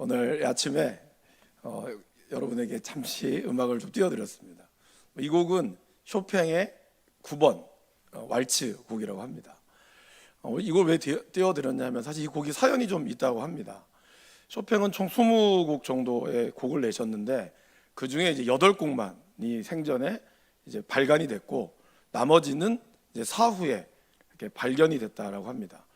오늘 아침에 여러분에게 잠시 음악을 좀 띄워드렸습니다. 이 곡은 쇼팽의 9번 왈츠 곡이라고 합니다. 이걸 왜 띄워드렸냐면 사실 이 곡이 사연이 좀 있다고 합니다. 쇼팽은 총 20곡 정도의 곡을 내셨는데 그 중에 이제 8곡만이 생전에 이제 발간이 됐고 나머지는 이제 사후에 이렇게 발견이 됐다라고 합니다.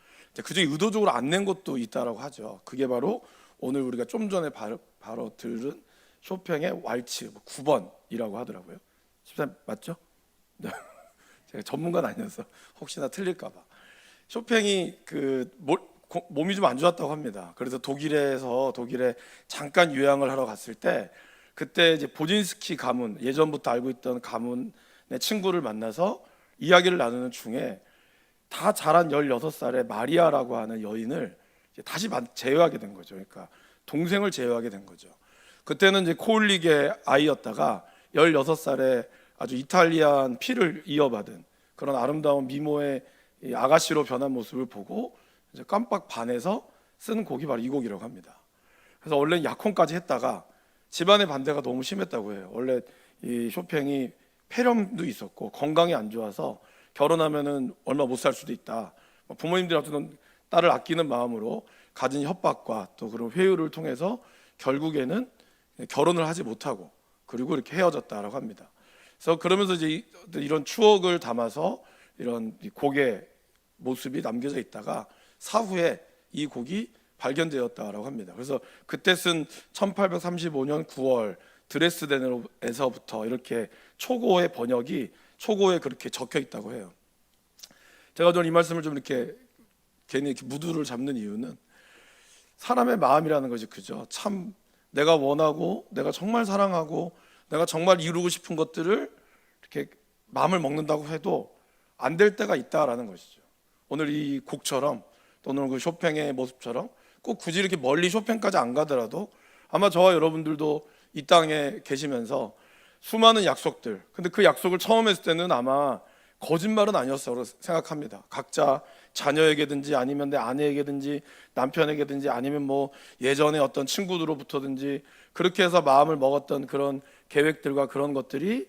그 중에 의도적으로 안 낸 것도 있다라고 하죠. 그게 바로 오늘 우리가 좀 전에 바로 들은 쇼팽의 왈츠 9번이라고 하더라고요. 13 맞죠? 제가 전문가는 아니어서 혹시나 틀릴까봐. 쇼팽이 몸이 좀 안 좋았다고 합니다. 그래서 독일에 잠깐 유학을 하러 갔을 때 그때 이제 보진스키 가문, 예전부터 알고 있던 가문의 친구를 만나서 이야기를 나누는 중에 다 자란 16살의 마리아라고 하는 여인을 다시 제어하게 된 거죠. 그러니까 동생을 제어하게 된 거죠. 그때는 이제 코울릭의 아이였다가 16살에 아주 이탈리안 피를 이어받은 그런 아름다운 미모의 아가씨로 변한 모습을 보고 이제 깜빡 반해서 쓴 곡이 바로 이 곡이라고 합니다. 그래서 원래 약혼까지 했다가 집안의 반대가 너무 심했다고 해요. 원래 이 쇼팽이 폐렴도 있었고 건강이 안 좋아서 결혼하면은 얼마 못 살 수도 있다. 부모님들이 어떤 딸을 아끼는 마음으로 가진 협박과 또 그런 회유를 통해서 결국에는 결혼을 하지 못하고 그리고 이렇게 헤어졌다라고 합니다. 그래서 그러면서 이제 이런 추억을 담아서 이런 곡의 모습이 남겨져 있다가 사후에 이 곡이 발견되었다라고 합니다. 그래서 그때 쓴 1835년 9월 드레스덴에서부터 이렇게 초고의 번역이 초고에 그렇게 적혀 있다고 해요. 제가 오늘 이 말씀을 좀 이렇게 괜히 이렇게 무드를 잡는 이유는 사람의 마음이라는 것이 그죠. 참 내가 원하고 내가 정말 사랑하고 내가 정말 이루고 싶은 것들을 이렇게 마음을 먹는다고 해도 안 될 때가 있다라는 것이죠. 오늘 이 곡처럼 또는 그 쇼팽의 모습처럼 꼭 굳이 이렇게 멀리 쇼팽까지 안 가더라도 아마 저와 여러분들도 이 땅에 계시면서 수많은 약속들, 근데 그 약속을 처음 했을 때는 아마 거짓말은 아니었다고 생각합니다. 각자 자녀에게든지 아니면 내 아내에게든지 남편에게든지 아니면 뭐 예전에 어떤 친구들로부터든지 그렇게 해서 마음을 먹었던 그런 계획들과 그런 것들이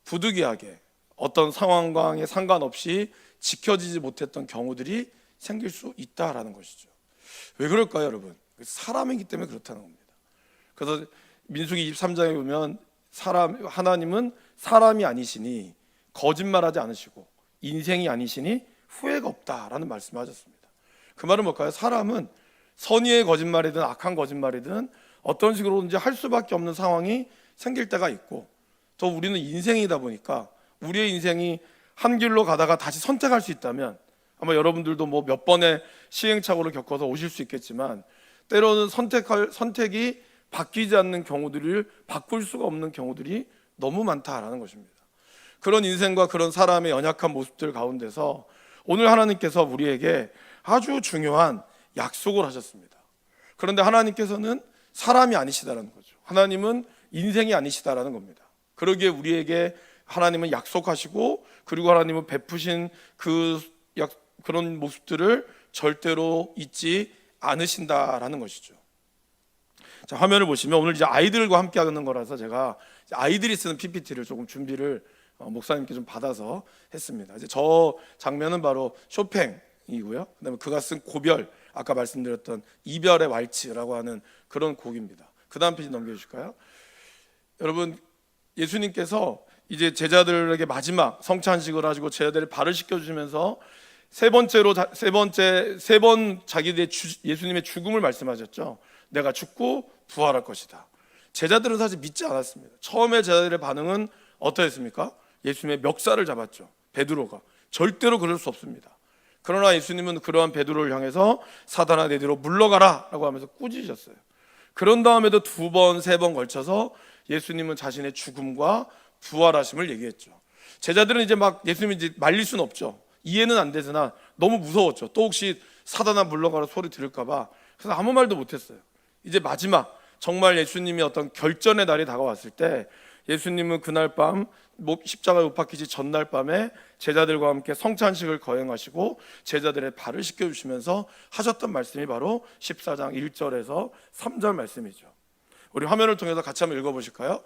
부득이하게 어떤 상황과에 상관없이 지켜지지 못했던 경우들이 생길 수 있다라는 것이죠. 왜 그럴까요, 여러분? 사람이기 때문에 그렇다는 겁니다. 그래서 민수기 23장에 보면 하나님은 사람이 아니시니 거짓말하지 않으시고 인생이 아니시니 후회가 없다라는 말씀을 하셨습니다. 그 말은 뭘까요? 사람은 선의의 거짓말이든 악한 거짓말이든 어떤 식으로든지 할 수밖에 없는 상황이 생길 때가 있고 또 우리는 인생이다 보니까 우리의 인생이 한 길로 가다가 다시 선택할 수 있다면 아마 여러분들도 뭐 몇 번의 시행착오를 겪어서 오실 수 있겠지만 때로는 선택이 바뀌지 않는 경우들을 바꿀 수가 없는 경우들이 너무 많다라는 것입니다. 그런 인생과 그런 사람의 연약한 모습들 가운데서 오늘 하나님께서 우리에게 아주 중요한 약속을 하셨습니다. 그런데 하나님께서는 사람이 아니시다라는 거죠. 하나님은 인생이 아니시다라는 겁니다. 그러기에 우리에게 하나님은 약속하시고 그리고 하나님은 베푸신 그런 모습들을 절대로 잊지 않으신다라는 것이죠. 자, 화면을 보시면 오늘 이제 아이들과 함께 하는 거라서 제가 아이들이 쓰는 PPT를 조금 준비를 목사님께 좀 받아서 했습니다. 이제 저 장면은 바로 쇼팽이고요. 그다음에 그가 쓴 고별, 아까 말씀드렸던 이별의 왈츠라고 하는 그런 곡입니다. 그다음 페이지 넘겨주실까요? 여러분, 예수님께서 이제 제자들에게 마지막 성찬식을 하시고 제자들을 발을 씻겨주시면서 세 번 자기들의 예수님의 죽음을 말씀하셨죠. 내가 죽고 부활할 것이다. 제자들은 사실 믿지 않았습니다. 처음에 제자들의 반응은 어떠했습니까? 예수님의 멱살을 잡았죠. 베드로가. 절대로 그럴 수 없습니다. 그러나 예수님은 그러한 베드로를 향해서 사단아 내 뒤로 물러가라 라고 하면서 꾸짖으셨어요. 그런 다음에도 2번, 3번 걸쳐서 예수님은 자신의 죽음과 부활하심을 얘기했죠. 제자들은 이제 막 예수님이 이제 말릴 수는 없죠. 이해는 안 되으나 너무 무서웠죠. 또 혹시 사단아 물러가라 소리 들을까봐. 그래서 아무 말도 못했어요. 이제 마지막 정말 예수님이 어떤 결전의 날이 다가왔을 때 예수님은 그날 밤 십자가에 못 박히지 전날 밤에 제자들과 함께 성찬식을 거행하시고 제자들의 발을 씻겨주시면서 하셨던 말씀이 바로 14장 1절에서 3절 말씀이죠. 우리 화면을 통해서 같이 한번 읽어보실까요?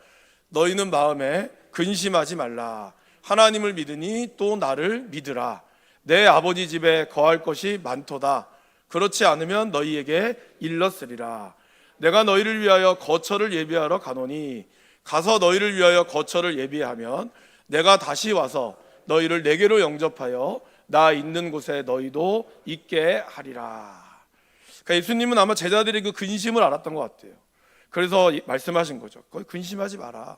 너희는 마음에 근심하지 말라. 하나님을 믿으니 또 나를 믿으라. 내 아버지 집에 거할 것이 많도다. 그렇지 않으면 너희에게 일렀으리라. 내가 너희를 위하여 거처를 예비하러 가노니 가서 너희를 위하여 거처를 예비하면 내가 다시 와서 너희를 내게로 영접하여 나 있는 곳에 너희도 있게 하리라. 그러니까 예수님은 아마 제자들의 그 근심을 알았던 것 같아요. 그래서 말씀하신 거죠. 근심하지 마라.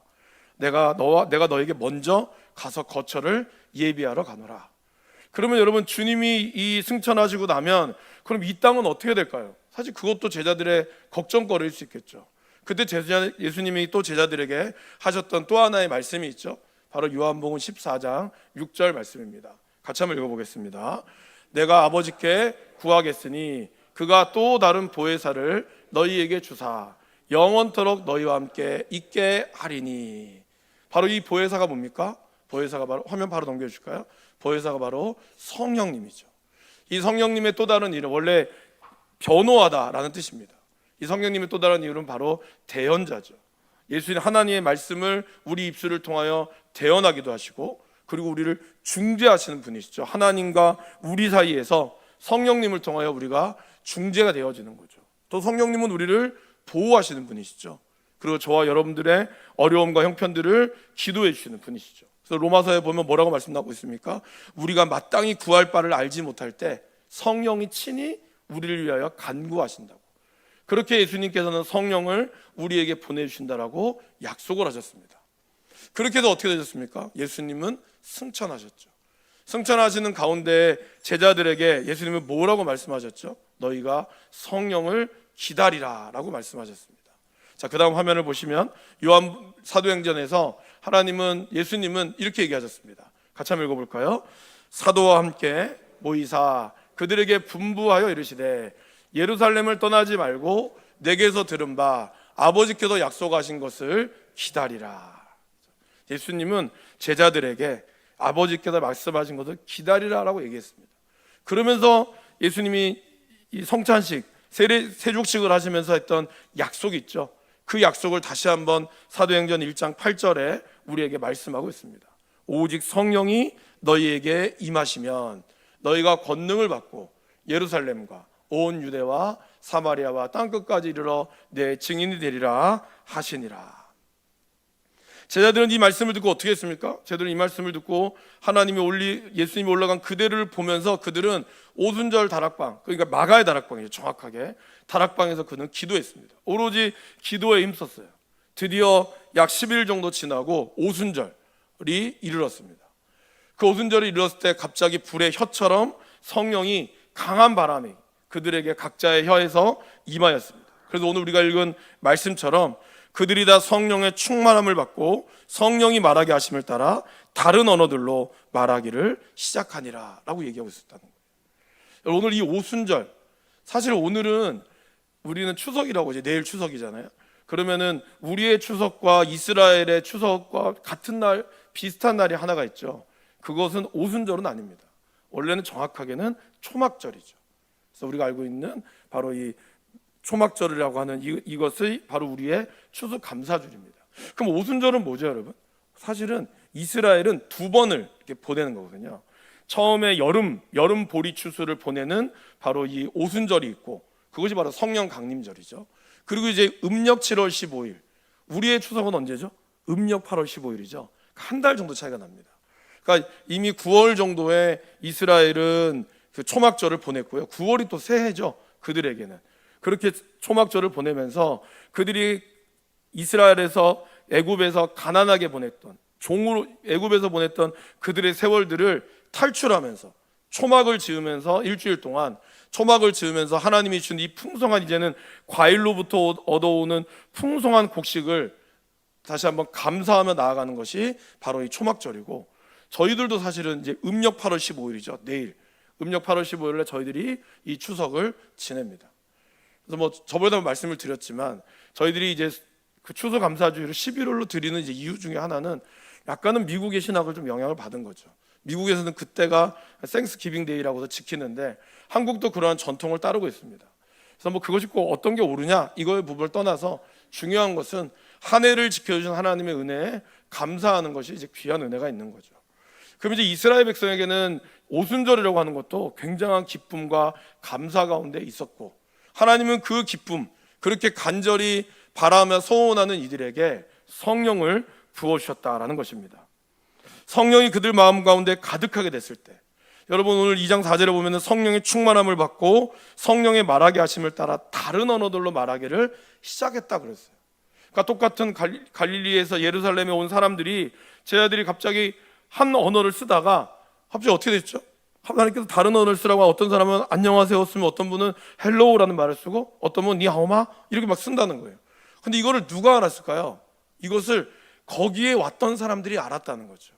내가 너에게 먼저 가서 거처를 예비하러 가노라. 그러면 여러분, 주님이 이 승천하시고 나면 그럼 이 땅은 어떻게 될까요? 사실 그것도 제자들의 걱정거리일 수 있겠죠. 그때 예수님이 또 제자들에게 하셨던 또 하나의 말씀이 있죠. 바로 요한복음 14장 6절 말씀입니다. 같이 한번 읽어보겠습니다. 내가 아버지께 구하겠으니 그가 또 다른 보혜사를 너희에게 주사 영원토록 너희와 함께 있게 하리니. 바로 이 보혜사가 뭡니까? 보혜사가 바로, 화면 바로 넘겨주실까요? 보혜사가 바로 성령님이죠. 이 성령님의 또 다른 이름, 원래 변호하다라는 뜻입니다. 이 성령님의 또 다른 이유는 바로 대언자죠. 예수님 하나님의 말씀을 우리 입술을 통하여 대언하기도 하시고, 그리고 우리를 중재하시는 분이시죠. 하나님과 우리 사이에서 성령님을 통하여 우리가 중재가 되어지는 거죠. 또 성령님은 우리를 보호하시는 분이시죠. 그리고 저와 여러분들의 어려움과 형편들을 기도해 주시는 분이시죠. 그래서 로마서에 보면 뭐라고 말씀하고 있습니까? 우리가 마땅히 구할 바를 알지 못할 때 성령이 친히 우리를 위하여 간구하신다고. 그렇게 예수님께서는 성령을 우리에게 보내주신다라고 약속을 하셨습니다. 그렇게 해서 어떻게 되셨습니까? 예수님은 승천하셨죠. 승천하시는 가운데 제자들에게 예수님은 뭐라고 말씀하셨죠? 너희가 성령을 기다리라 라고 말씀하셨습니다. 자, 그 다음 화면을 보시면 요한 사도행전에서 예수님은 이렇게 얘기하셨습니다. 같이 한번 읽어볼까요? 사도와 함께 모이사 그들에게 분부하여 이르시되 예루살렘을 떠나지 말고 내게서 들은 바 아버지께서 약속하신 것을 기다리라. 예수님은 제자들에게 아버지께서 말씀하신 것을 기다리라라고 얘기했습니다. 그러면서 예수님이 이 성찬식, 세족식을 하시면서 했던 약속이 있죠. 그 약속을 다시 한번 사도행전 1장 8절에 우리에게 말씀하고 있습니다. 오직 성령이 너희에게 임하시면 너희가 권능을 받고 예루살렘과 온 유대와 사마리아와 땅끝까지 이르러 내 증인이 되리라 하시니라. 제자들은 이 말씀을 듣고 어떻게 했습니까? 제자들은 이 말씀을 듣고 예수님이 올라간 그대를 보면서 그들은 오순절 다락방, 그러니까 마가의 다락방이죠. 정확하게 다락방에서 그는 기도했습니다. 오로지 기도에 힘썼어요. 드디어 약 10일 정도 지나고 오순절이 이르렀습니다. 그 오순절이 이르렀을 때 갑자기 불의 혀처럼 성령이 강한 바람이 그들에게 각자의 혀에서 임하였습니다. 그래서 오늘 우리가 읽은 말씀처럼 그들이 다 성령의 충만함을 받고 성령이 말하게 하심을 따라 다른 언어들로 말하기를 시작하니라 라고 얘기하고 있었다는 거예요. 오늘 이 오순절, 사실 오늘은 우리는 추석이라고 이제 내일 추석이잖아요. 그러면은 우리의 추석과 이스라엘의 추석과 같은 날, 비슷한 날이 하나가 있죠. 그것은 오순절은 아닙니다. 원래는 정확하게는 초막절이죠. 그래서 우리가 알고 있는 바로 이 초막절이라고 하는 이것이 바로 우리의 추수 감사절입니다. 그럼 오순절은 뭐죠, 여러분? 사실은 이스라엘은 두 번을 이렇게 보내는 거거든요. 처음에 여름 보리 추수를 보내는 바로 이 오순절이 있고, 그것이 바로 성령 강림절이죠. 그리고 이제 음력 7월 15일, 우리의 추석은 언제죠? 음력 8월 15일이죠. 한 달 정도 차이가 납니다. 그러니까 이미 9월 정도에 이스라엘은 그 초막절을 보냈고요. 9월이 또 새해죠, 그들에게는. 그렇게 초막절을 보내면서 그들이 이스라엘에서 애굽에서 가난하게 보냈던, 종으로 애굽에서 보냈던 그들의 세월들을 탈출하면서 초막을 지으면서 일주일 동안 초막을 지으면서 하나님이 준 이 풍성한, 이제는 과일로부터 얻어오는 풍성한 곡식을 다시 한번 감사하며 나아가는 것이 바로 이 초막절이고, 저희들도 사실은 이제 음력 8월 15일이죠. 내일 음력 8월 15일에 저희들이 이 추석을 지냅니다. 그래서 뭐 저번에도 말씀을 드렸지만 저희들이 이제 그 추수감사주의를 11월로 드리는 이제 이유 중에 하나는 약간은 미국의 신학을 좀 영향을 받은 거죠. 미국에서는 그때가 땡스기빙 데이라고도 지키는데 한국도 그러한 전통을 따르고 있습니다. 그래서 뭐 그것이 꼭 어떤 게 옳으냐 이거의 부분을 떠나서 중요한 것은 한 해를 지켜주신 하나님의 은혜에 감사하는 것이 이제 귀한 은혜가 있는 거죠. 그럼 이제 이스라엘 백성에게는 오순절이라고 하는 것도 굉장한 기쁨과 감사 가운데 있었고, 하나님은 그 기쁨, 그렇게 간절히 바라며 소원하는 이들에게 성령을 부어주셨다라는 것입니다. 성령이 그들 마음 가운데 가득하게 됐을 때, 여러분 오늘 2장 4절에 보면 성령의 충만함을 받고 성령의 말하게 하심을 따라 다른 언어들로 말하기를 시작했다 그랬어요. 그러니까 똑같은 갈릴리에서 예루살렘에 온 사람들이, 제자들이 갑자기 한 언어를 쓰다가 갑자기 어떻게 됐죠? 하나님께서 다른 언어를 쓰라고, 어떤 사람은 안녕하세요 쓰면 어떤 분은 헬로우라는 말을 쓰고 어떤 분은 니하오마 이렇게 막 쓴다는 거예요. 근데 이거를 누가 알았을까요? 이것을 거기에 왔던 사람들이 알았다는 거죠.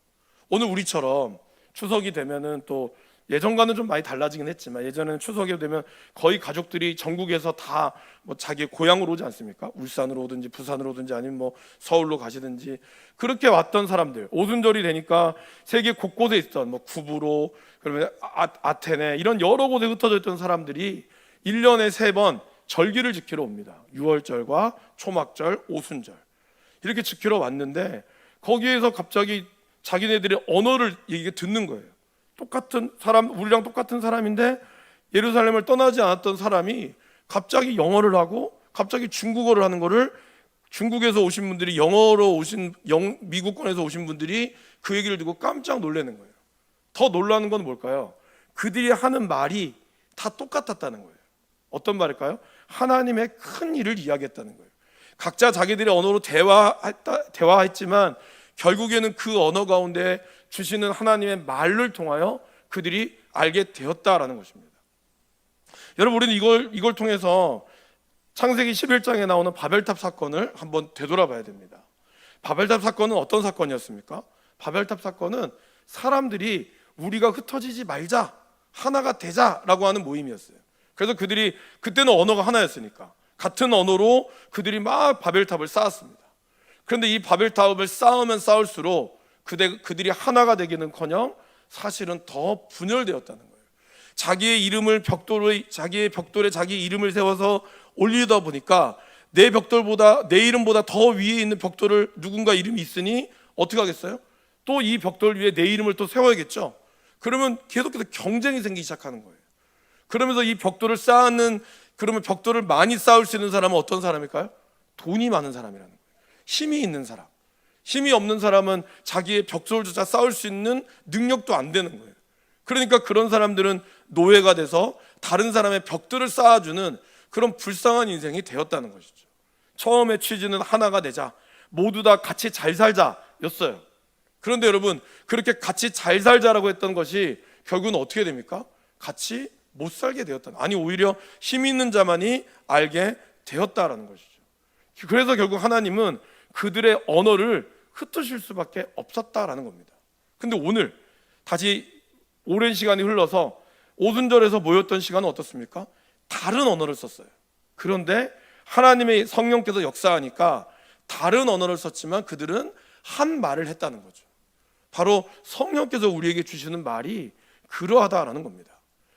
오늘 우리처럼 추석이 되면은 또 예전과는 좀 많이 달라지긴 했지만, 예전에는 추석이 되면 거의 가족들이 전국에서 다 뭐 자기 고향으로 오지 않습니까? 울산으로 오든지 부산으로 오든지 아니면 뭐 서울로 가시든지 그렇게 왔던 사람들, 오순절이 되니까 세계 곳곳에 있던 뭐 구부로, 그러면 아테네 이런 여러 곳에 흩어져 있던 사람들이 1년에 3번 절기를 지키러 옵니다. 유월절과 초막절, 오순절 이렇게 지키러 왔는데, 거기에서 갑자기 자기네들의 언어를 이게 듣는 거예요. 똑같은 사람, 우리랑 똑같은 사람인데 예루살렘을 떠나지 않았던 사람이 갑자기 영어를 하고 갑자기 중국어를 하는 거를, 중국에서 오신 분들이, 영어로 오신 미국권에서 오신 분들이 그 얘기를 듣고 깜짝 놀라는 거예요. 더 놀라는 건 뭘까요? 그들이 하는 말이 다 똑같았다는 거예요. 어떤 말일까요? 하나님의 큰 일을 이야기했다는 거예요. 각자 자기들의 언어로 대화했지만 결국에는 그 언어 가운데 주시는 하나님의 말을 통하여 그들이 알게 되었다라는 것입니다. 여러분, 우리는 이걸 통해서 창세기 11장에 나오는 바벨탑 사건을 한번 되돌아봐야 됩니다. 바벨탑 사건은 어떤 사건이었습니까? 바벨탑 사건은 사람들이 우리가 흩어지지 말자, 하나가 되자라고 하는 모임이었어요. 그래서 그들이, 그때는 언어가 하나였으니까 같은 언어로 그들이 막 바벨탑을 쌓았습니다. 그런데 이 바벨탑을 쌓으면 쌓을수록 그들이 하나가 되기는커녕 사실은 더 분열되었다는 거예요. 자기의 이름을 자기의 벽돌에 자기 이름을 세워서 올리다 보니까 내 이름보다 더 위에 있는 벽돌을 누군가 이름이 있으니 어떻게 하겠어요? 또 이 벽돌 위에 내 이름을 또 세워야겠죠. 그러면 계속해서 경쟁이 생기기 시작하는 거예요. 그러면서 이 벽돌을 그러면 벽돌을 많이 쌓을 수 있는 사람은 어떤 사람일까요? 돈이 많은 사람이라는 거예요. 힘이 있는 사람. 힘이 없는 사람은 자기의 벽돌조차 쌓을 수 있는 능력도 안 되는 거예요. 그러니까 그런 사람들은 노예가 돼서 다른 사람의 벽돌을 쌓아주는 그런 불쌍한 인생이 되었다는 것이죠. 처음에 취지는 하나가 되자, 모두 다 같이 잘 살자였어요. 그런데 여러분, 그렇게 같이 잘 살자라고 했던 것이 결국은 어떻게 됩니까? 같이 못 살게 되었다. 아니, 오히려 힘 있는 자만이 알게 되었다라는 것이죠. 그래서 결국 하나님은 그들의 언어를 흩으실 수밖에 없었다라는 겁니다. 근데 오늘 다시 오랜 시간이 흘러서 오순절에서 모였던 시간은 어떻습니까? 다른 언어를 썼어요. 그런데 하나님의 성령께서 역사하니까 다른 언어를 썼지만 그들은 한 말을 했다는 거죠. 바로 성령께서 우리에게 주시는 말이 그러하다라는 겁니다.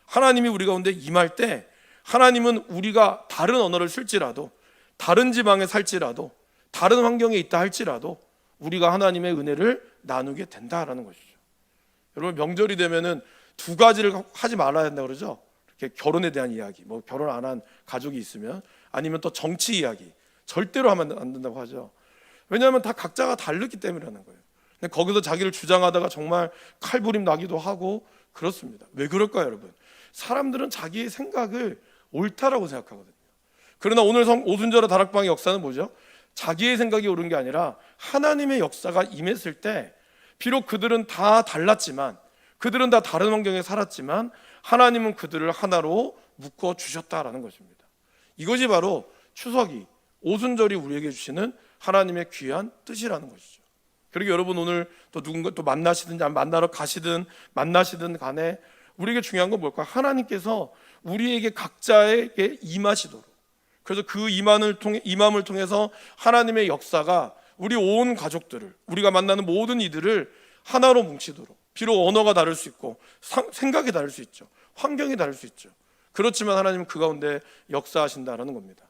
하나님이 우리 가운데 임할 때, 하나님은 우리가 다른 언어를 쓸지라도, 다른 지방에 살지라도, 다른 환경에 있다 할지라도 우리가 하나님의 은혜를 나누게 된다라는 것이죠. 여러분, 명절이 되면은 2가지를 하지 말아야 된다 그러죠. 이렇게 결혼에 대한 이야기, 뭐 결혼 안 한 가족이 있으면, 아니면 또 정치 이야기, 절대로 하면 안 된다고 하죠. 왜냐하면 다 각자가 다르기 때문이라는 거예요. 근데 거기서 자기를 주장하다가 정말 칼부림 나기도 하고 그렇습니다. 왜 그럴까요, 여러분? 사람들은 자기의 생각을 옳다라고 생각하거든요. 그러나 오늘 오순절의 다락방의 역사는 뭐죠? 자기의 생각이 옳은 게 아니라 하나님의 역사가 임했을 때, 비록 그들은 다 달랐지만, 그들은 다 다른 환경에 살았지만 하나님은 그들을 하나로 묶어 주셨다라는 것입니다. 이것이 바로 추석이, 오순절이 우리에게 주시는 하나님의 귀한 뜻이라는 것이죠. 그리고 여러분, 오늘 또 누군가 또 만나시든 만나러 가시든 만나시든 간에 우리에게 중요한 건 뭘까? 하나님께서 우리에게 각자에게 임하시도록, 그래서 그 임함을 통해서 하나님의 역사가 우리 온 가족들을, 우리가 만나는 모든 이들을 하나로 뭉치도록, 비록 언어가 다를 수 있고 생각이 다를 수 있죠, 환경이 다를 수 있죠. 그렇지만 하나님은 그 가운데 역사하신다라는 겁니다.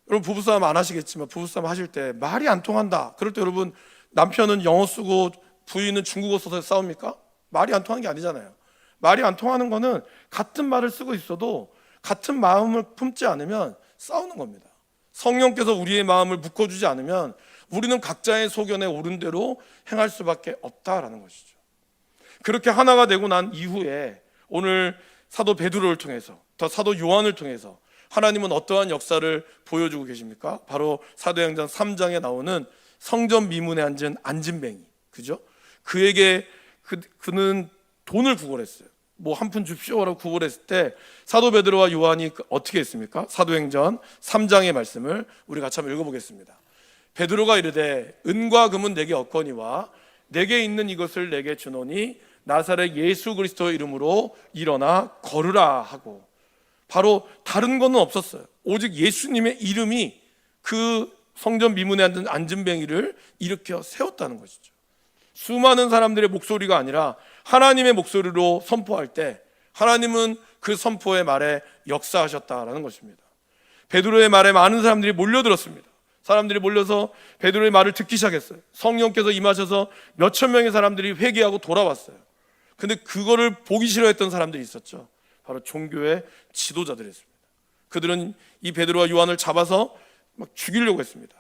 여러분 부부싸움 안 하시겠지만 부부싸움 하실 때 말이 안 통한다, 그럴 때 여러분 남편은 영어 쓰고 부인은 중국어 써서 싸웁니까? 말이 안 통하는 게 아니잖아요. 말이 안 통하는 거는 같은 말을 쓰고 있어도 같은 마음을 품지 않으면 싸우는 겁니다. 성령께서 우리의 마음을 묶어주지 않으면 우리는 각자의 소견에 옳은 대로 행할 수밖에 없다라는 것이죠. 그렇게 하나가 되고 난 이후에 오늘 사도 베드로를 통해서, 더 사도 요한을 통해서 하나님은 어떠한 역사를 보여주고 계십니까? 바로 사도행전 3장에 나오는 성전 미문에 앉은 안진뱅이, 그죠? 그에게 그는 돈을 구걸했어요. 뭐 한 푼 줍시오라고 구걸했을 때 사도 베드로와 요한이 어떻게 했습니까? 사도행전 3장의 말씀을 우리 같이 한번 읽어보겠습니다. 베드로가 이르되 은과 금은 내게 없거니와 내게 있는 이것을 내게 주노니 나사렛 예수 그리스도의 이름으로 일어나 걸으라 하고, 바로 다른 거는 없었어요. 오직 예수님의 이름이 그 성전 미문에 앉은 안진뱅이를 일으켜 세웠다는 것이죠. 수많은 사람들의 목소리가 아니라 하나님의 목소리로 선포할 때 하나님은 그 선포의 말에 역사하셨다라는 것입니다. 베드로의 말에 많은 사람들이 몰려들었습니다. 사람들이 몰려서 베드로의 말을 듣기 시작했어요. 성령께서 임하셔서 몇천 명의 사람들이 회개하고 돌아왔어요. 근데 그거를 보기 싫어했던 사람들이 있었죠. 바로 종교의 지도자들이었습니다. 그들은 이 베드로와 요한을 잡아서 막 죽이려고 했습니다.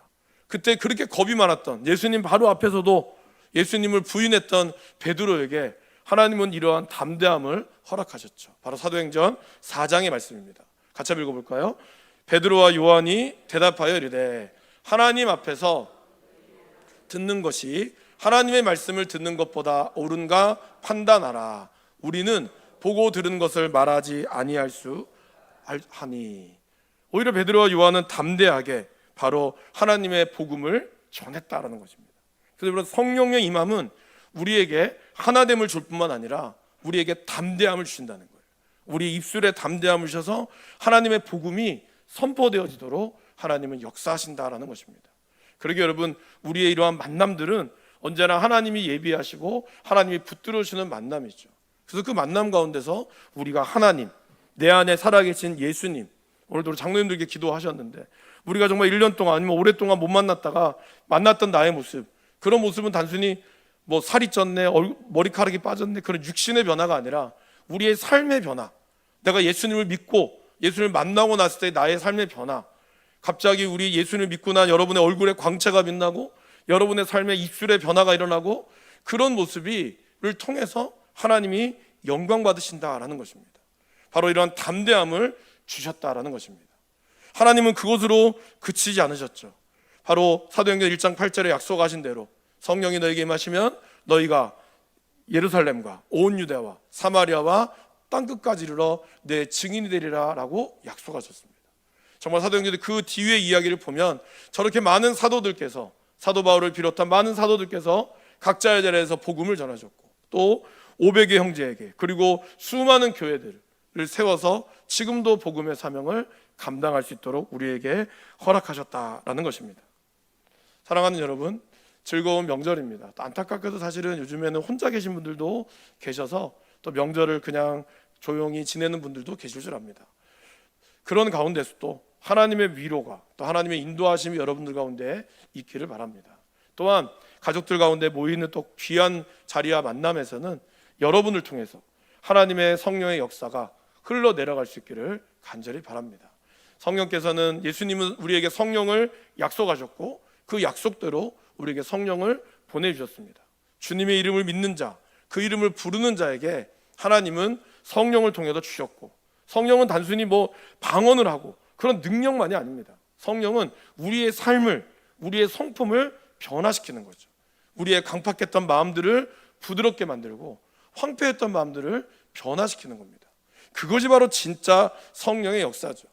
그때 그렇게 겁이 많았던, 예수님 바로 앞에서도 예수님을 부인했던 베드로에게 하나님은 이러한 담대함을 허락하셨죠. 바로 사도행전 4장의 말씀입니다. 같이 한번 읽어볼까요? 베드로와 요한이 대답하여 이르되 하나님 앞에서 듣는 것이 하나님의 말씀을 듣는 것보다 옳은가 판단하라. 우리는 보고 들은 것을 말하지 아니할 수 하니. 오히려 베드로와 요한은 담대하게 바로 하나님의 복음을 전했다라는 것입니다. 그래서 성령의 임함은 우리에게 하나됨을 줄 뿐만 아니라 우리에게 담대함을 주신다는 거예요. 우리 입술에 담대함을 주셔서 하나님의 복음이 선포되어지도록 하나님은 역사하신다라는 것입니다. 그러게 여러분, 우리의 이러한 만남들은 언제나 하나님이 예비하시고 하나님이 붙들어 주시는 만남이죠. 그래서 그 만남 가운데서 우리가 하나님, 내 안에 살아계신 예수님, 오늘도 장로님들께 기도하셨는데 우리가 정말 1년 동안 아니면 오랫동안 못 만났다가 만났던 나의 모습, 그런 모습은 단순히 뭐 살이 쪘네, 머리카락이 빠졌네, 그런 육신의 변화가 아니라 우리의 삶의 변화, 내가 예수님을 믿고 예수님을 만나고 났을 때 나의 삶의 변화, 갑자기 우리 예수님을 믿고 난 여러분의 얼굴에 광채가 빛나고 여러분의 삶에 입술의 변화가 일어나고, 그런 모습을 통해서 하나님이 영광 받으신다라는 것입니다. 바로 이러한 담대함을 주셨다라는 것입니다. 하나님은 그것으로 그치지 않으셨죠. 바로 사도행전 1장 8절에 약속하신 대로 성령이 너에게 임하시면 너희가 예루살렘과 온 유대와 사마리아와 땅끝까지 이르러 내 증인이 되리라 라고 약속하셨습니다. 정말 사도행전의 그 뒤의 이야기를 보면 저렇게 많은 사도들께서, 사도 바울을 비롯한 많은 사도들께서 각자의 자리에서 복음을 전하셨고, 또 500의 형제에게, 그리고 수많은 교회들을 세워서 지금도 복음의 사명을 감당할 수 있도록 우리에게 허락하셨다라는 것입니다. 사랑하는 여러분, 즐거운 명절입니다. 안타깝게도 사실은 요즘에는 혼자 계신 분들도 계셔서 또 명절을 그냥 조용히 지내는 분들도 계실 줄 압니다. 그런 가운데서도 하나님의 위로가, 또 하나님의 인도하심이 여러분들 가운데 있기를 바랍니다. 또한 가족들 가운데 모이는 또 귀한 자리와 만남에서는 여러분을 통해서 하나님의 성령의 역사가 흘러내려갈 수 있기를 간절히 바랍니다. 성령께서는, 예수님은 우리에게 성령을 약속하셨고 그 약속대로 우리에게 성령을 보내주셨습니다. 주님의 이름을 믿는 자, 그 이름을 부르는 자에게 하나님은 성령을 통해서 주셨고, 성령은 단순히 뭐 방언을 하고 그런 능력만이 아닙니다. 성령은 우리의 삶을, 우리의 성품을 변화시키는 거죠. 우리의 강팍했던 마음들을 부드럽게 만들고 황폐했던 마음들을 변화시키는 겁니다. 그것이 바로 진짜 성령의 역사죠.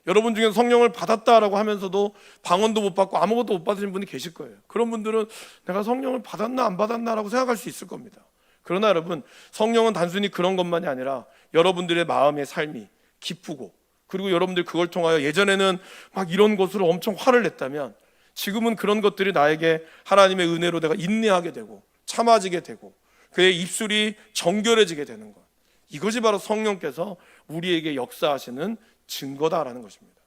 여러분 중에 성령을 받았다라고 하면서도 방언도 못 받고 아무것도 못 받으신 분이 계실 거예요. 그런 분들은 내가 성령을 받았나 안 받았나라고 생각할 수 있을 겁니다. 그러나 여러분, 성령은 단순히 그런 것만이 아니라 여러분들의 마음의 삶이 기쁘고 그리고 여러분들 그걸 통하여 예전에는 막 이런 것으로 엄청 화를 냈다면 지금은 그런 것들이 나에게 하나님의 은혜로 내가 인내하게 되고 참아지게 되고 그의 입술이 정결해지게 되는 것, 이것이 바로 성령께서 우리에게 역사하시는 증거다라는 것입니다.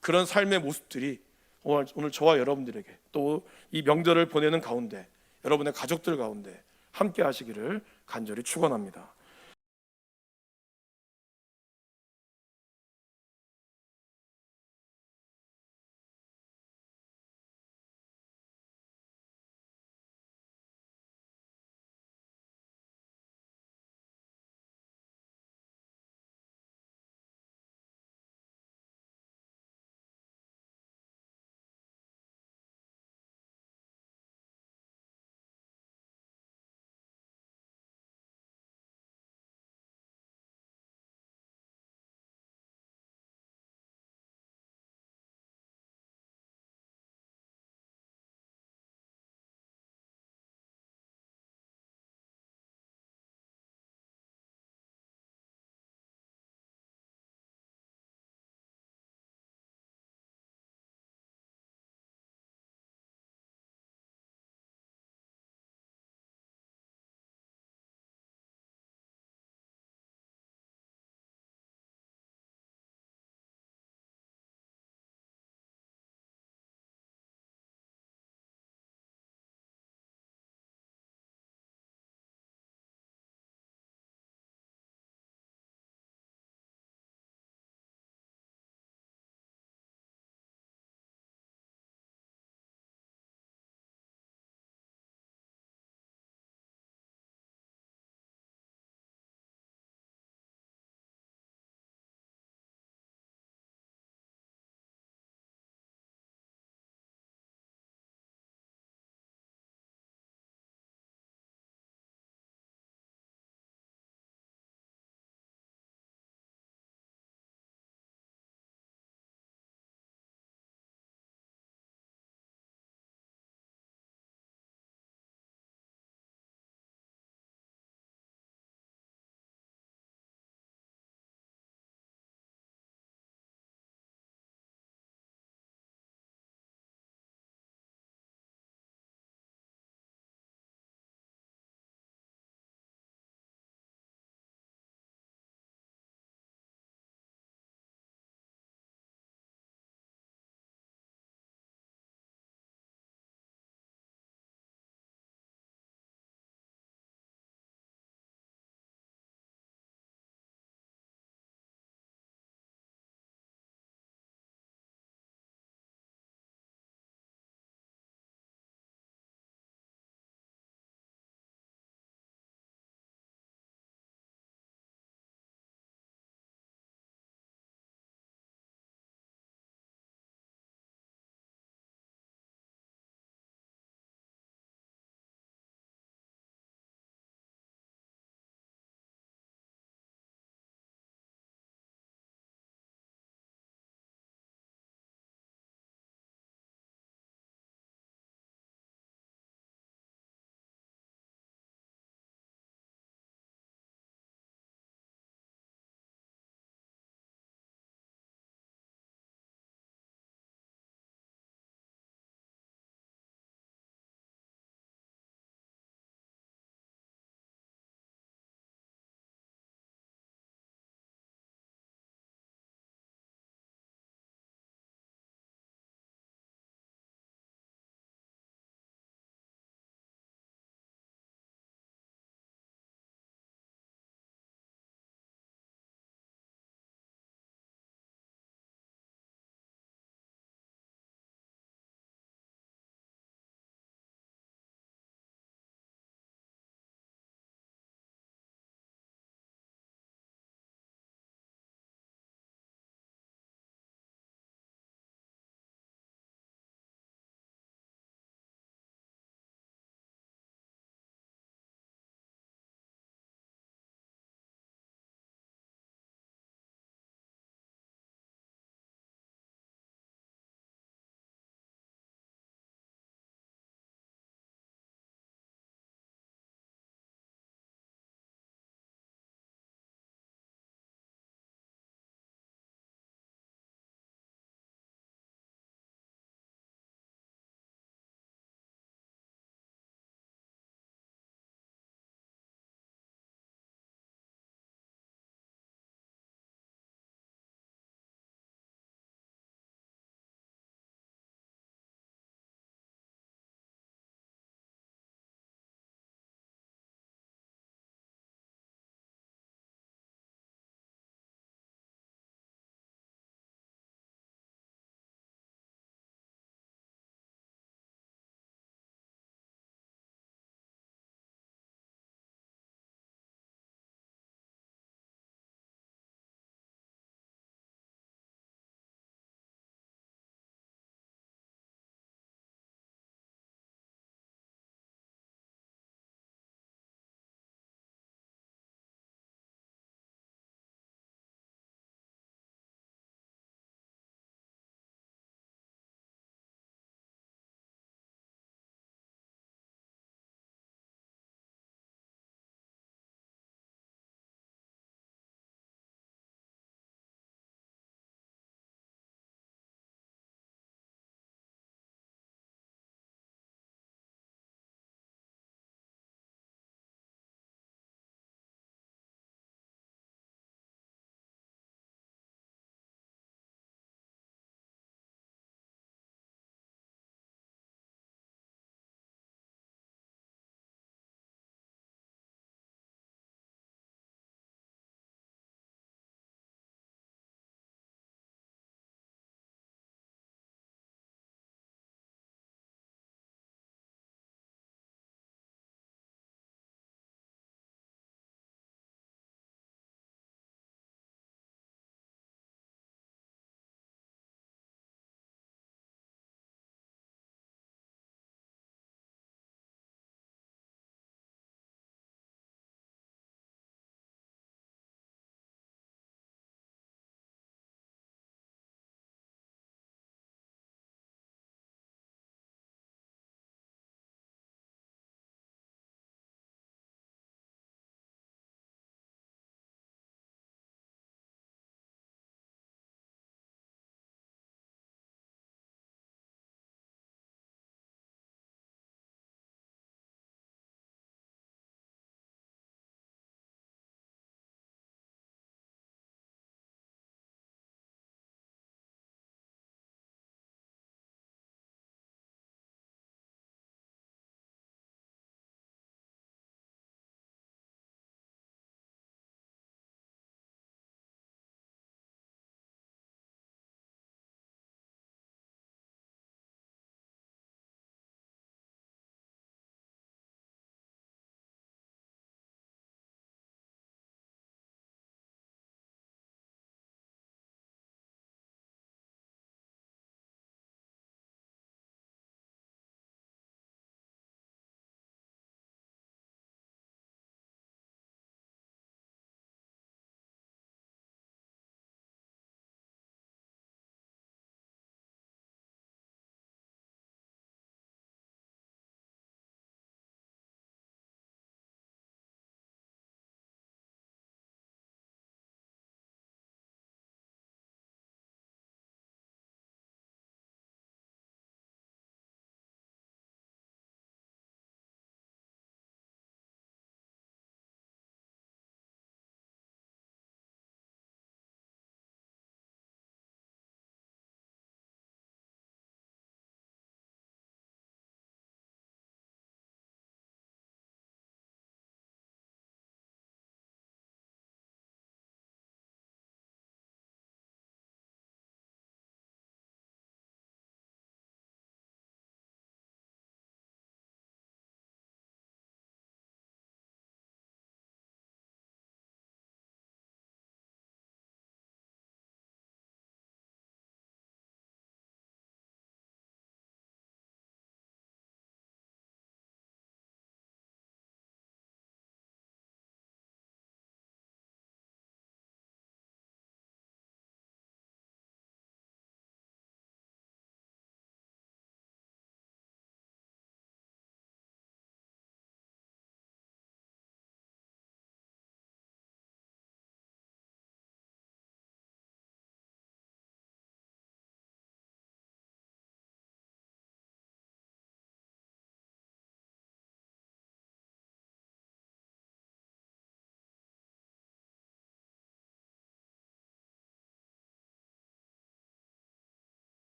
그런 삶의 모습들이 오늘 저와 여러분들에게 또 이 명절을 보내는 가운데 여러분의 가족들 가운데 함께 하시기를 간절히 축원합니다.